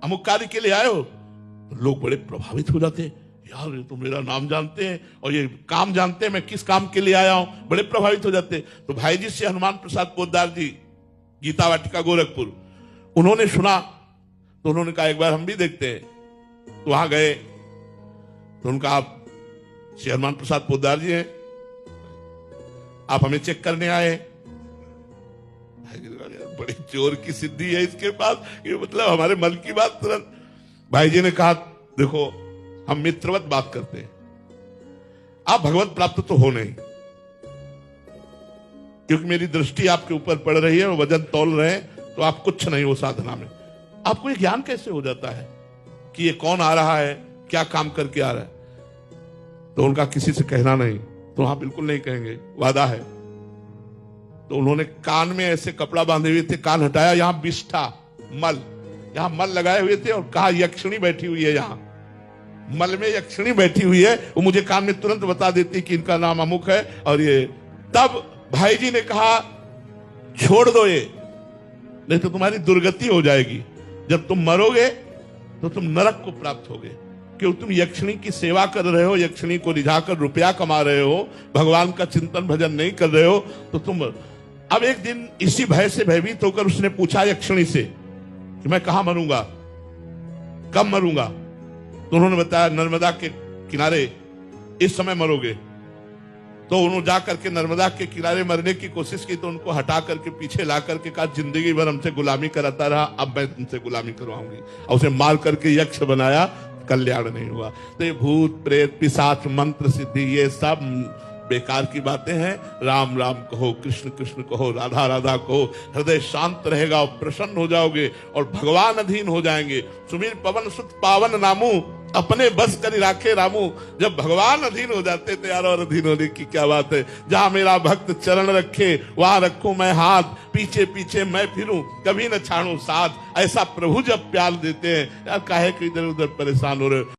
अमुक कार्य के लिए आए हो? तो लोग बड़े प्रभावित हो जाते, यार ये तो मेरा नाम जानते हैं और ये काम जानते हैं, मैं किस काम के लिए आया हूं, बड़े प्रभावित हो जाते। तो भाई जी से हनुमान प्रसाद पोद्दार जी, गीता वाटिका गोरखपुर, उन्होंने सुना तो उन्होंने कहा एक बार हम भी देखते हैं। तो वहां गए तो उनका, आप श्री हनुमान प्रसाद पोद्दार जी हैं, आप हमें चेक करने आए? बड़ी चोर की सिद्धि है इसके पास, ये मतलब हमारे मन की बात तुरंत। भाई जी ने कहा देखो हम मित्रवत बात करते हैं, आप भगवत प्राप्त तो हो नहीं, क्योंकि मेरी दृष्टि आपके ऊपर पड़ रही है और वजन तौल रहे हैं, तो आप कुछ नहीं हो साधना में। आपको ये ज्ञान कैसे हो जाता है कि ये कौन आ रहा है, क्या काम करके आ रहा है? तो उनका किसी से कहना नहीं। तो हाँ बिल्कुल नहीं कहेंगे, वादा है। तो उन्होंने कान में ऐसे कपड़ा बांधे हुए थे, कान हटाया, यहां बिष्ठा मल, यहां मल लगाए हुए थे, और कहा यक्षिणी बैठी हुई है, यहां मल में यक्षिणी बैठी हुई है, वो मुझे कान में तुरंत बता देती कि इनका नाम अमुक है। और ये तब भाई जी ने कहा छोड़ दो ये, नहीं तो तुम्हारी दुर्गति हो जाएगी, जब तुम मरोगे तो तुम नरक को प्राप्त होगे, क्योंकि तुम यक्षिणी की सेवा कर रहे हो, यक्षिणी को रिझाकर रुपया कमा रहे हो, भगवान का चिंतन भजन नहीं कर रहे हो, तो तुम। अब एक दिन इसी भय से भयभीत होकर उसने पूछा यक्षिणी से कि मैं कहां मरूंगा, कब मरूंगा? तो उन्होंने बताया नर्मदा के किनारे इस समय मरोगे। तो उन्होंने जाकर के नर्मदा के किनारे मरने की कोशिश की, तो उनको हटा करके पीछे ला करके कहा जिंदगी भर हमसे गुलामी कराता रहा, अब मैं तुमसे गुलामी करवाऊंगी, और उसे मार करके यक्ष बनाया, कल्याण नहीं हुआ। तो ये भूत प्रेत पिशाच मंत्र सिद्धि ये सब बेकार की बातें हैं। राम राम कहो, कृष्ण कृष्ण कहो, राधा राधा कहो, हृदय शांत रहेगा और प्रसन्न हो जाओगे और भगवान अधीन हो जाएंगे। सुमीर पवन सुत पावन नामू, अपने बस कर राखे रामू। जब भगवान अधीन हो जाते थे यार, और अधीन होने की क्या बात है। जहां मेरा भक्त चरण रखे वहां रखूं मैं हाथ, पीछे पीछे मैं फिरूं कभी न छाड़ू साथ। ऐसा प्रभु जब प्यार देते हैं यार, काहे कि इधर उधर परेशान हो रहे हो।